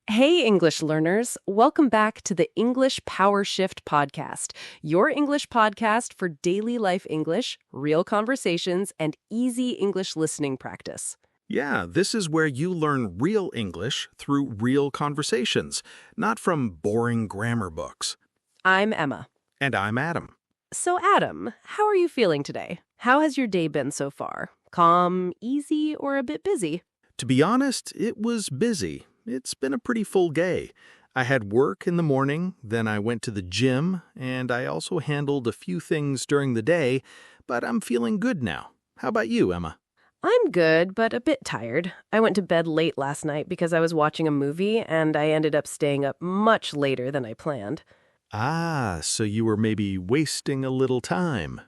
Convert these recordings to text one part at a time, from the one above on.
Hey, English learners. Welcome back to the English PowerShift Podcast, your English podcast for daily life English, real conversations, and easy English listening practice. Yeah, this is where you learn real English through real conversations, not from boring grammar books. I'm Emma. And I'm Adam. So, Adam, how are you feeling today? How has your day been so far? Calm, easy, or a bit busy? To be honest, it was busy. It's been a pretty full day. I had work in the morning, then I went to the gym, and I also handled a few things during the day, but I'm feeling good now. How about you, Emma? I'm good, but a bit tired. I went to bed late last night because I was watching a movie, and I ended up staying up much later than I planned. Ah, so you were maybe wasting a little time.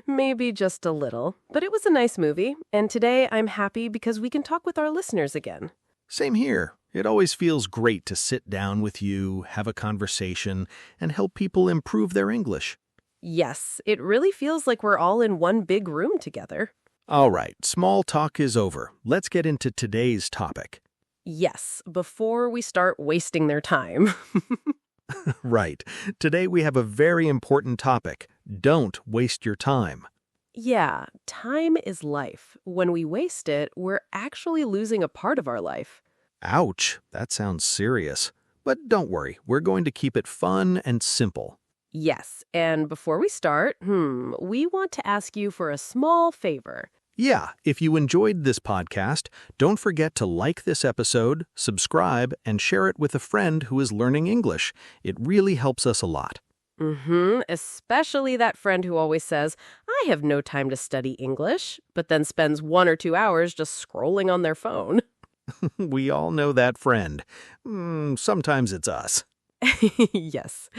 Maybe just a little, but it was a nice movie, and today I'm happy because we can talk with our listeners again. Same here. It always feels great to sit down with you, have a conversation, and help people improve their English. Yes, it really feels like we're all in one big room together. All right, small talk is over. Let's get into today's topic. Yes, before we start wasting their time. Right. Today we have a very important topic. Don't waste your time. Yeah, time is life. When we waste it, we're actually losing a part of our life. Ouch, that sounds serious. But don't worry, we're going to keep it fun and simple. Yes, and before we start, we want to ask you for a small favor. Yeah, if you enjoyed this podcast, don't forget to like this episode, subscribe, and share it with a friend who is learning English. It really helps us a lot. Especially that friend who always says, I have no time to study English, but then spends 1 or 2 hours just scrolling on their phone. We all know that friend. Sometimes it's us. Yes.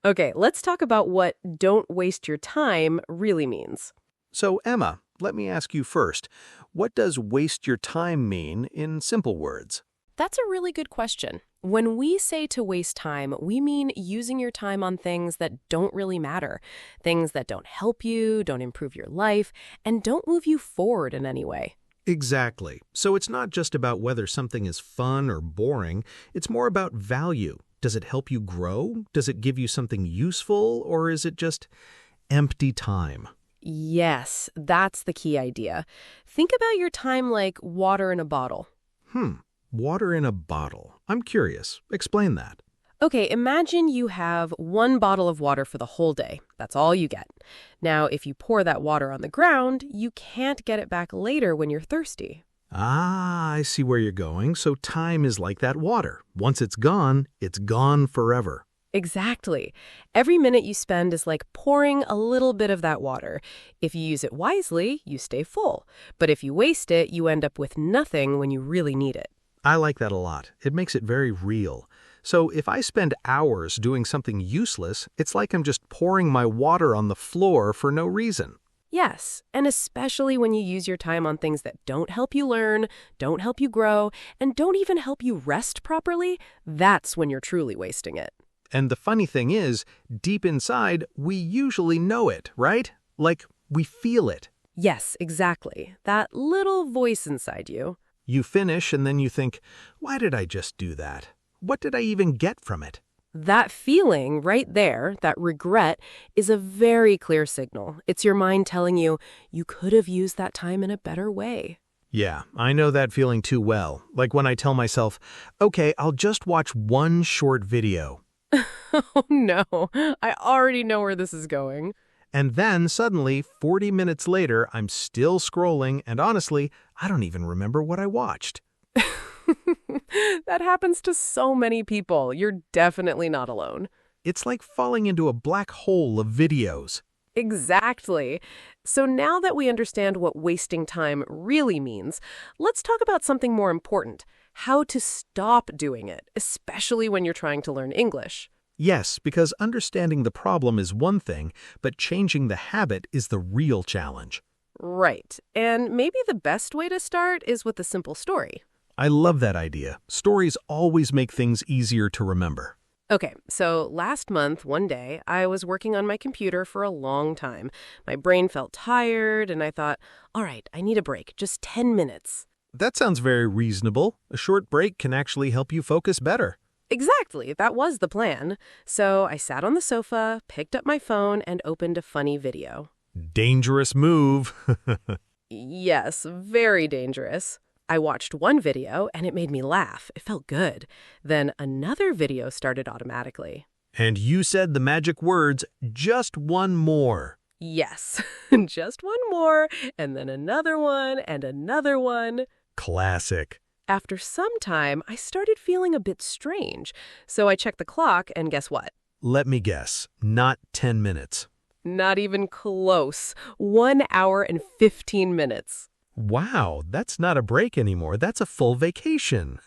Okay, let's talk about what don't waste your time really means. So, Emma, let me ask you first. What does waste your time mean in simple words? That's a really good question. When we say to waste time, we mean using your time on things that don't really matter, things that don't help you, don't improve your life, and don't move you forward in any way. Exactly. So it's not just about whether something is fun or boring. It's more about value. Does it help you grow? Does it give you something useful? Or is it just empty time? Yes, that's the key idea. Think about your time like water in a bottle. Water in a bottle. I'm curious. Explain that. Okay, imagine you have 1 bottle of water for the whole day. That's all you get. Now, if you pour that water on the ground, you can't get it back later when you're thirsty. Ah, I see where you're going. So time is like that water. Once it's gone forever. Exactly. Every minute you spend is like pouring a little bit of that water. If you use it wisely, you stay full. But if you waste it, you end up with nothing when you really need it. I like that a lot. It makes it very real. So if I spend hours doing something useless, it's like I'm just pouring my water on the floor for no reason. Yes, and especially when you use your time on things that don't help you learn, don't help you grow, and don't even help you rest properly, that's when you're truly wasting it. And the funny thing is, deep inside, we usually know it, right? Like, we feel it. Yes, exactly. That little voice inside you. You finish and then you think, why did I just do that? What did I even get from it? That feeling right there, that regret, is a very clear signal. It's your mind telling you, you could have used that time in a better way. Yeah, I know that feeling too well. Like when I tell myself, okay, I'll just watch one short video. Oh no, I already know where this is going. And then suddenly, 40 minutes later, I'm still scrolling, and honestly, I don't even remember what I watched. That happens to so many people. You're definitely not alone. It's like falling into a black hole of videos. Exactly. So now that we understand what wasting time really means, let's talk about something more important, how to stop doing it, especially when you're trying to learn English. Yes, because understanding the problem is one thing, but changing the habit is the real challenge. Right. And maybe the best way to start is with a simple story. I love that idea. Stories always make things easier to remember. Okay, so last month, one day, I was working on my computer for a long time. My brain felt tired, and I thought, all right, I need a break, just 10 minutes. That sounds very reasonable. A short break can actually help you focus better. Exactly, that was the plan. So I sat on the sofa, picked up my phone, and opened a funny video. Dangerous move. Yes, very dangerous. I watched one video and it made me laugh. It felt good. Then another video started automatically. And you said the magic words, just one more. Yes, just one more, and then another one, and another one. Classic. After some time, I started feeling a bit strange. So I checked the clock, and guess what? Let me guess, not 10 minutes. Not even close. 1 hour and 15 minutes. Wow, that's not a break anymore. That's a full vacation.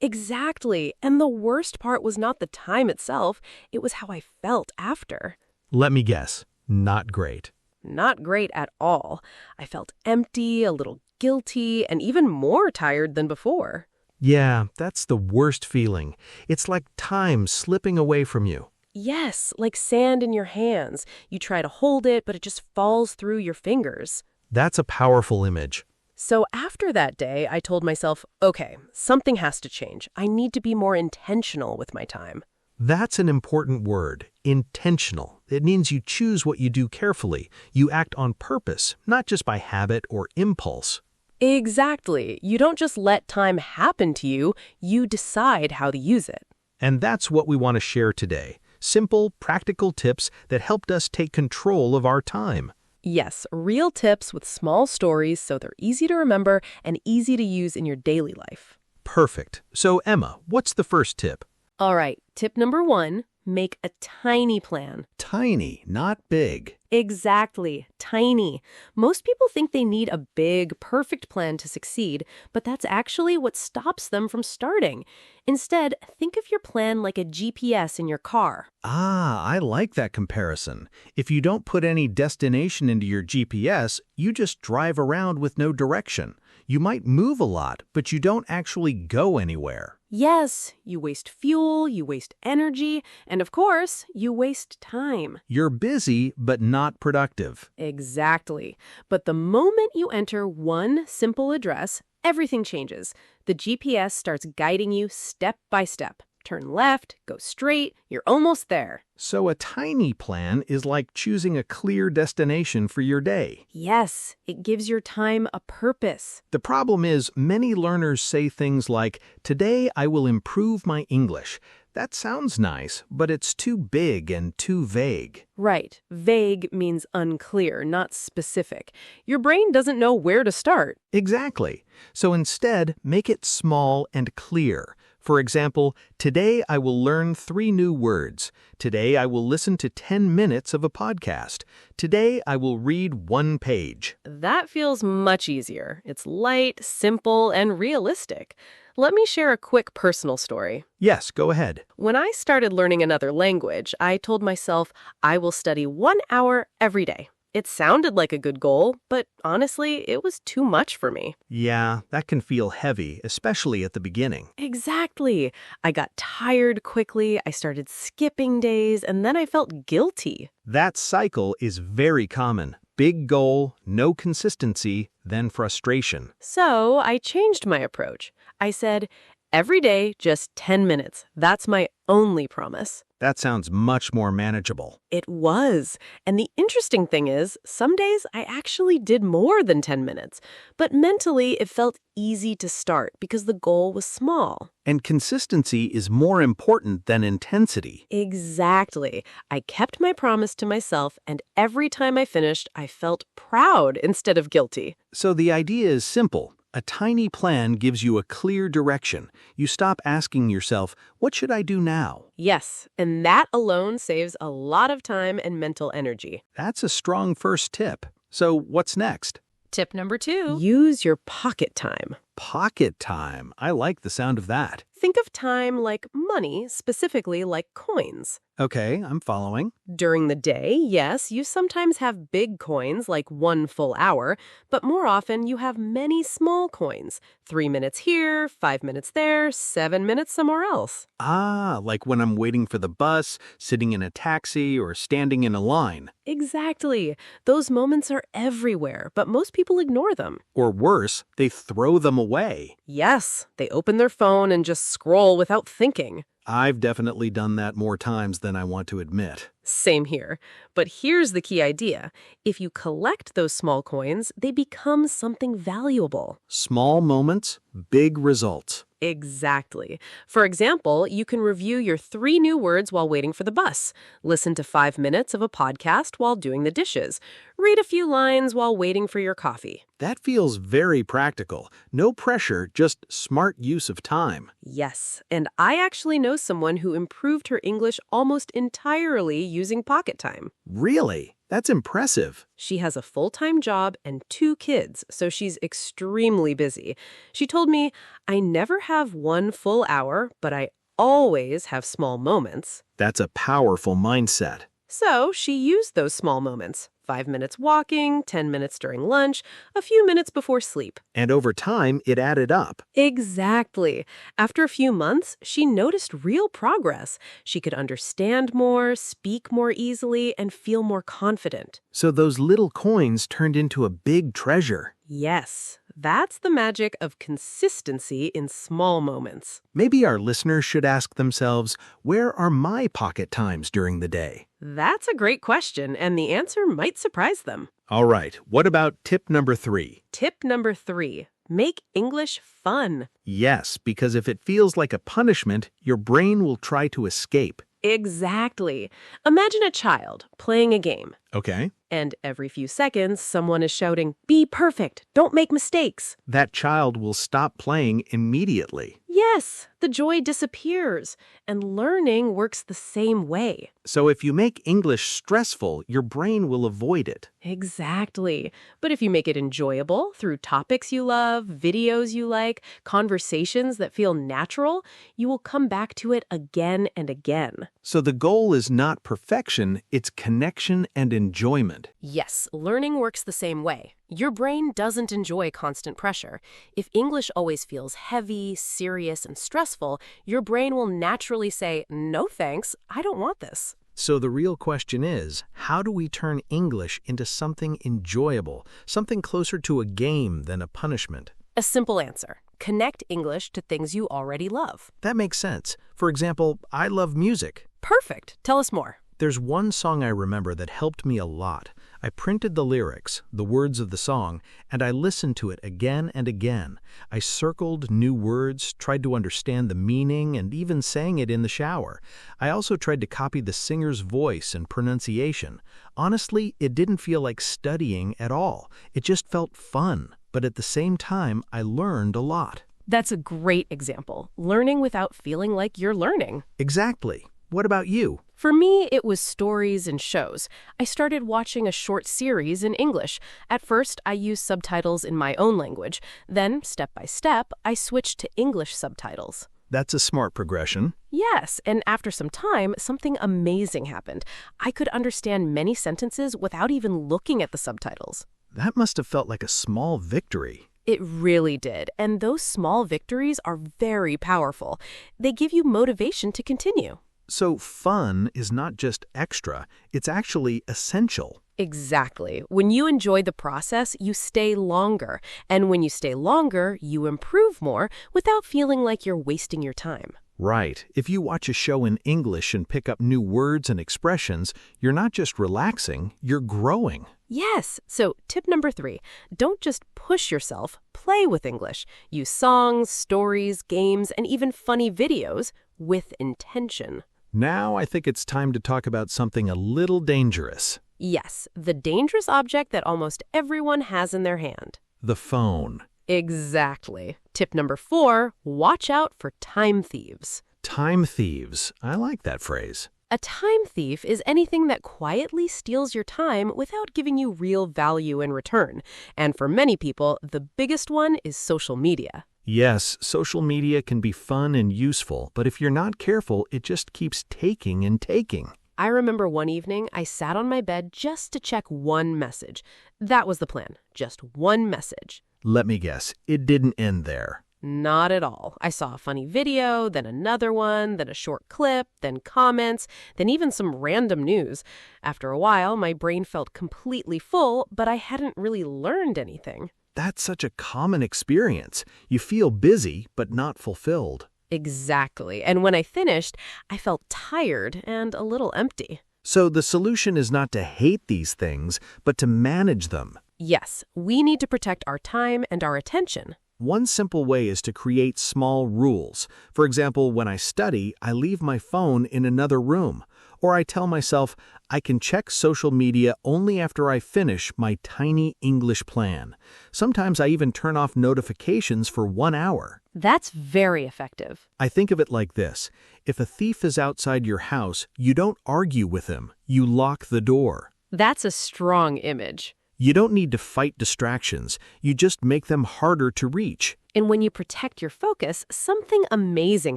Exactly. And the worst part was not the time itself. It was how I felt after. Let me guess, not great. Not great at all. I felt empty, a little guilty, and even more tired than before. Yeah, that's the worst feeling. It's like time slipping away from you. Yes, like sand in your hands. You try to hold it, but it just falls through your fingers. That's a powerful image. So after that day, I told myself, okay, something has to change. I need to be more intentional with my time. That's an important word, intentional. It means you choose what you do carefully. You act on purpose, not just by habit or impulse. Exactly. You don't just let time happen to you, you decide how to use it. And that's what we want to share today. Simple, practical tips that helped us take control of our time. Yes, real tips with small stories so they're easy to remember and easy to use in your daily life. Perfect. So, Emma, what's the first tip? All right, tip number 1, make a tiny plan. Tiny, not big. Exactly, tiny. Most people think they need a big, perfect plan to succeed, but that's actually what stops them from starting. Instead, think of your plan like a GPS in your car. Ah, I like that comparison. If you don't put any destination into your GPS, you just drive around with no direction. You might move a lot, but you don't actually go anywhere. Yes, you waste fuel, you waste energy, and of course, you waste time. You're busy, but not productive. Exactly. But the moment you enter one simple address, everything changes. The GPS starts guiding you step by step. Turn left, go straight, you're almost there. So a tiny plan is like choosing a clear destination for your day. Yes, it gives your time a purpose. The problem is many learners say things like, "Today I will improve my English." That sounds nice, but it's too big and too vague. Right. Vague means unclear, not specific. Your brain doesn't know where to start. Exactly. So instead, make it small and clear. For example, today I will learn 3 new words. Today I will listen to 10 minutes of a podcast. Today I will read 1 page. That feels much easier. It's light, simple, and realistic. Let me share a quick personal story. Yes, go ahead. When I started learning another language, I told myself I will study 1 hour every day. It sounded like a good goal, but honestly, it was too much for me. Yeah, that can feel heavy, especially at the beginning. Exactly. I got tired quickly, I started skipping days, and then I felt guilty. That cycle is very common. Big goal, no consistency, then frustration. So I changed my approach. I said, every day, just 10 minutes. That's my only promise. That sounds much more manageable. It was. And the interesting thing is, some days I actually did more than 10 minutes. But mentally, it felt easy to start because the goal was small. And consistency is more important than intensity. Exactly. I kept my promise to myself, and every time I finished, I felt proud instead of guilty. So the idea is simple. A tiny plan gives you a clear direction. You stop asking yourself, what should I do now? Yes, and that alone saves a lot of time and mental energy. That's a strong first tip. So what's next? Tip number 2. Use your pocket time. Pocket time. I like the sound of that. Think of time like money, specifically like coins. Okay, I'm following. During the day, yes, you sometimes have big coins like 1 full hour, but more often you have many small coins. 3 minutes here, 5 minutes there, 7 minutes somewhere else. Ah, like when I'm waiting for the bus, sitting in a taxi, or standing in a line. Exactly. Those moments are everywhere, but most people ignore them. Or worse, they throw them away. Yes, they open their phone and just scroll without thinking. I've definitely done that more times than I want to admit. Same here. But here's the key idea. If you collect those small coins, they become something valuable. Small moments, big results. Exactly. For example, you can review your 3 new words while waiting for the bus, listen to 5 minutes of a podcast while doing the dishes, read a few lines while waiting for your coffee. That feels very practical. No pressure, just smart use of time. Yes, and I actually know someone who improved her English almost entirely using pocket time. Really? That's impressive. She has a full-time job and 2 kids, so she's extremely busy. She told me, I never have 1 full hour, but I always have small moments. That's a powerful mindset. So she used those small moments. 5 minutes walking, 10 minutes during lunch, a few minutes before sleep. And over time, it added up. Exactly. After a few months, she noticed real progress. She could understand more, speak more easily, and feel more confident. So those little coins turned into a big treasure. Yes, that's the magic of consistency in small moments. Maybe our listeners should ask themselves, where are my pocket times during the day? That's a great question, and the answer might surprise them. All right, what about tip number 3? Tip number 3, make English fun. Yes, because if it feels like a punishment, your brain will try to escape. Exactly. Imagine a child playing a game, Okay. and every few seconds, someone is shouting, "Be perfect, don't make mistakes." That child will stop playing immediately. Yes, the joy disappears, and learning works the same way. So if you make English stressful, your brain will avoid it. Exactly. But if you make it enjoyable through topics you love, videos you like, conversations that feel natural, you will come back to it again and again. So the goal is not perfection, it's connection and enjoyment. Yes, learning works the same way. Your brain doesn't enjoy constant pressure. If English always feels heavy, serious, and stressful, your brain will naturally say, "No thanks, I don't want this." So the real question is, how do we turn English into something enjoyable, something closer to a game than a punishment? A simple answer. Connect English to things you already love. That makes sense. For example, I love music. Perfect. Tell us more. There's one song I remember that helped me a lot. I printed the lyrics, the words of the song, and I listened to it again and again. I circled new words, tried to understand the meaning, and even sang it in the shower. I also tried to copy the singer's voice and pronunciation. Honestly, it didn't feel like studying at all. It just felt fun. But at the same time, I learned a lot. That's a great example. Learning without feeling like you're learning. Exactly. What about you? For me, it was stories and shows. I started watching a short series in English. At first, I used subtitles in my own language. Then, step by step, I switched to English subtitles. That's a smart progression. Yes, and after some time, something amazing happened. I could understand many sentences without even looking at the subtitles. That must have felt like a small victory. It really did, and those small victories are very powerful. They give you motivation to continue. So fun is not just extra, it's actually essential. Exactly. When you enjoy the process, you stay longer. And when you stay longer, you improve more without feeling like you're wasting your time. Right. If you watch a show in English and pick up new words and expressions, you're not just relaxing, you're growing. Yes. So tip number 3, don't just push yourself, play with English. Use songs, stories, games, and even funny videos with intention. Now I think it's time to talk about something a little dangerous. Yes, the dangerous object that almost everyone has in their hand. The phone. Exactly. Tip number 4, watch out for time thieves. Time thieves. I like that phrase. A time thief is anything that quietly steals your time without giving you real value in return. And for many people, the biggest one is social media. Yes, social media can be fun and useful, but if you're not careful, it just keeps taking and taking. I remember one evening I sat on my bed just to check one message. That was the plan, just one message. Let me guess, it didn't end there. Not at all. I saw a funny video, then another one, then a short clip, then comments, then even some random news. After a while, my brain felt completely full, but I hadn't really learned anything. That's such a common experience. You feel busy, but not fulfilled. Exactly. And when I finished, I felt tired and a little empty. So the solution is not to hate these things, but to manage them. Yes, we need to protect our time and our attention. One simple way is to create small rules. For example, when I study, I leave my phone in another room. Or I tell myself I can check social media only after I finish my tiny English plan. Sometimes I even turn off notifications for 1 hour. That's very effective. I think of it like this. If a thief is outside your house, you don't argue with him. You lock the door. That's a strong image. You don't need to fight distractions. You just make them harder to reach. And when you protect your focus, something amazing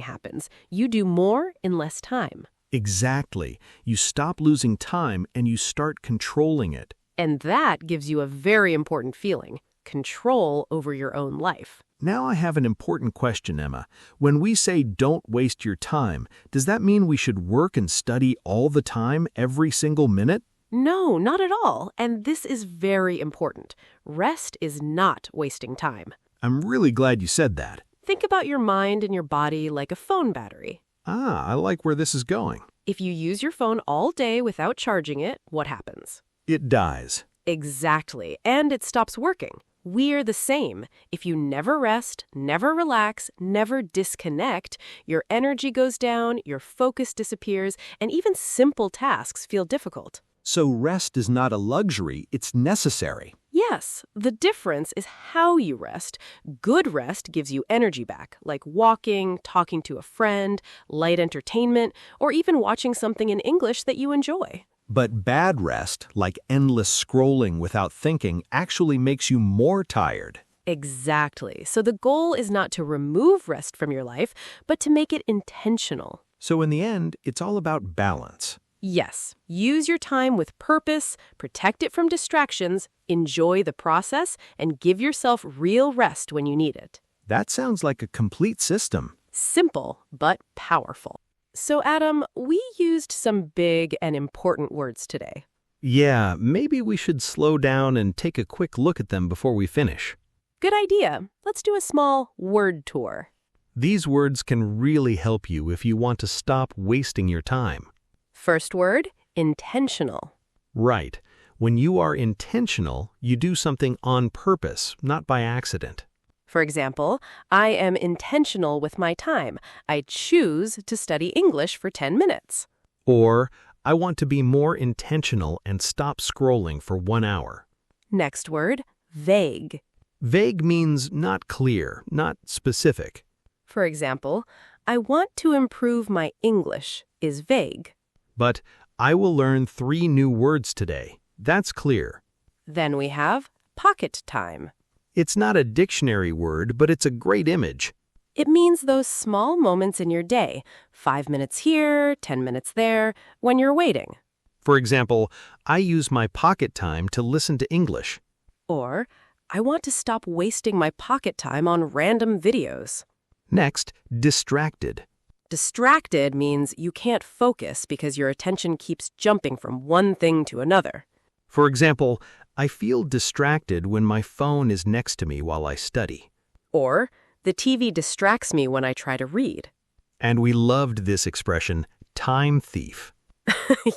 happens. You do more in less time. Exactly. You stop losing time and you start controlling it. And that gives you a very important feeling, control over your own life. Now I have an important question, Emma. When we say don't waste your time, does that mean we should work and study all the time, every single minute? No, not at all. And this is very important. Rest is not wasting time. I'm really glad you said that. Think about your mind and your body like a phone battery. I like where this is going. If you use your phone all day without charging it, what happens? It dies. Exactly. And it stops working. We're the same. If you never rest, never relax, never disconnect, your energy goes down, your focus disappears, and even simple tasks feel difficult. So rest is not a luxury, it's necessary. Yes, the difference is how you rest. Good rest gives you energy back, like walking, talking to a friend, light entertainment, or even watching something in English that you enjoy. But bad rest, like endless scrolling without thinking, actually makes you more tired. Exactly. So the goal is not to remove rest from your life, but to make it intentional. So in the end, it's all about balance. Yes, use your time with purpose, protect it from distractions, enjoy the process, and give yourself real rest when you need it. That sounds like a complete system. Simple, but powerful. So, Adam, we used some big and important words today. Yeah, maybe we should slow down and take a quick look at them before we finish. Good idea. Let's do a small word tour. These words can really help you if you want to stop wasting your time. First word, intentional. Right. When you are intentional, you do something on purpose, not by accident. For example, I am intentional with my time. I choose to study English for 10 minutes. Or, I want to be more intentional and stop scrolling for 1 hour. Next word, vague. Vague means not clear, not specific. For example, I want to improve my English is vague. But I will learn 3 new words today. That's clear. Then we have pocket time. It's not a dictionary word, but it's a great image. It means those small moments in your day, 5 minutes here, 10 minutes there, when you're waiting. For example, I use my pocket time to listen to English. Or, I want to stop wasting my pocket time on random videos. Next, distracted. Distracted means you can't focus because your attention keeps jumping from one thing to another. For example, I feel distracted when my phone is next to me while I study. Or, the TV distracts me when I try to read. And we loved this expression, time thief.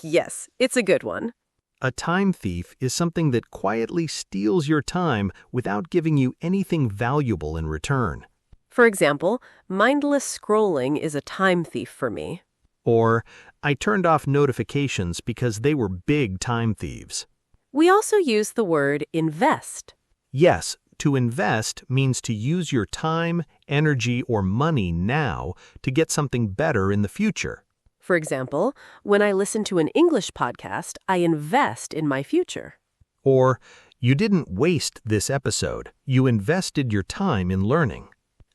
Yes, it's a good one. A time thief is something that quietly steals your time without giving you anything valuable in return. For example, mindless scrolling is a time thief for me. Or, I turned off notifications because they were big time thieves. We also use the word invest. Yes, to invest means to use your time, energy, or money now to get something better in the future. For example, when I listen to an English podcast, I invest in my future. Or, you didn't waste this episode. You invested your time in learning.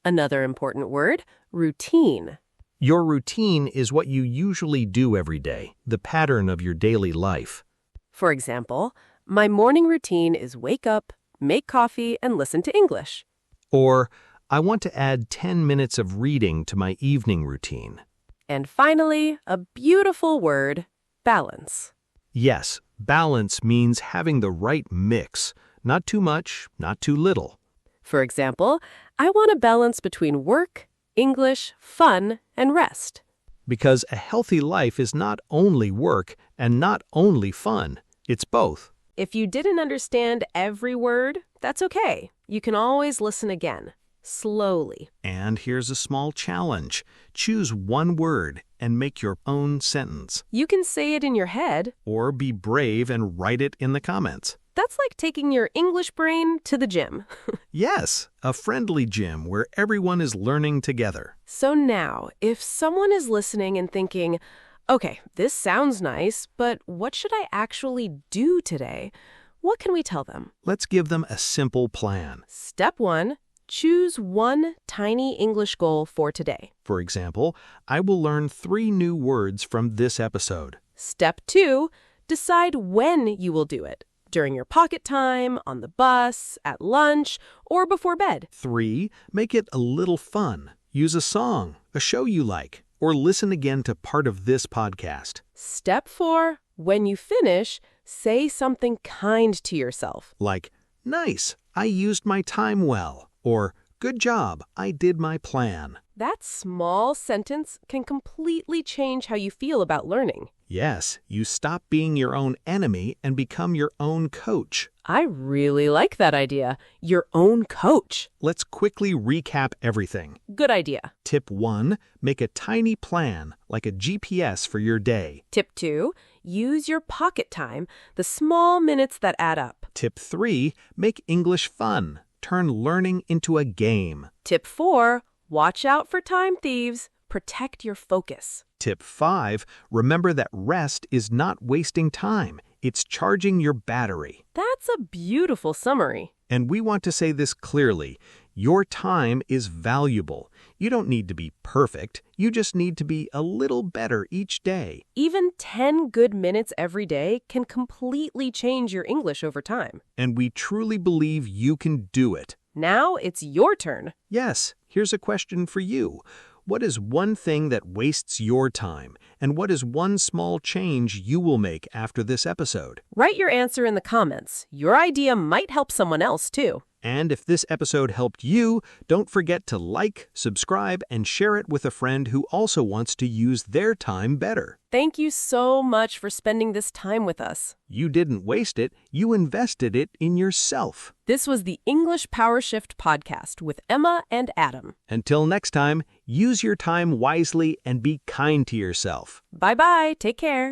Another important word, routine. Your routine is what you usually do every day, the pattern of your daily life. For example, my morning routine is wake up, make coffee, and listen to English. Or, I want to add 10 minutes of reading to my evening routine. And finally, a beautiful word, balance. Yes, balance means having the right mix, not too much, not too little. For example, I want a balance between work, English, fun, and rest. Because a healthy life is not only work and not only fun, it's both. If you didn't understand every word, that's okay. You can always listen again, slowly. And here's a small challenge. Choose one word and make your own sentence. You can say it in your head. Or be brave and write it in the comments. That's like taking your English brain to the gym. Yes, a friendly gym where everyone is learning together. So now, if someone is listening and thinking, okay, this sounds nice, but what should I actually do today? What can we tell them? Let's give them a simple plan. Step 1, choose one tiny English goal for today. For example, I will learn 3 new words from this episode. Step 2, decide when you will do it. During your pocket time, on the bus, at lunch, or before bed. 3, make it a little fun. Use a song, a show you like, or listen again to part of this podcast. Step 4, when you finish, say something kind to yourself. Like, nice, I used my time well, or good job, I did my plan. That small sentence can completely change how you feel about learning. Yes, you stop being your own enemy and become your own coach. I really like that idea. Your own coach. Let's quickly recap everything. Good idea. Tip 1, make a tiny plan, like a GPS for your day. Tip 2, use your pocket time, the small minutes that add up. Tip 3, make English fun. Turn learning into a game. Tip 4, watch out for time thieves. Protect your focus. Tip 5, remember that rest is not wasting time. It's charging your battery. That's a beautiful summary. And we want to say this clearly. Your time is valuable. You don't need to be perfect. You just need to be a little better each day. Even 10 good minutes every day can completely change your English over time. And we truly believe you can do it. Now it's your turn. Yes, here's a question for you. What is one thing that wastes your time? And what is one small change you will make after this episode? Write your answer in the comments. Your idea might help someone else, too. And if this episode helped you, don't forget to like, subscribe, and share it with a friend who also wants to use their time better. Thank you so much for spending this time with us. You didn't waste it, you invested it in yourself. This was the English PowerShift Podcast with Emma and Adam. Until next time, use your time wisely and be kind to yourself. Bye-bye. Take care.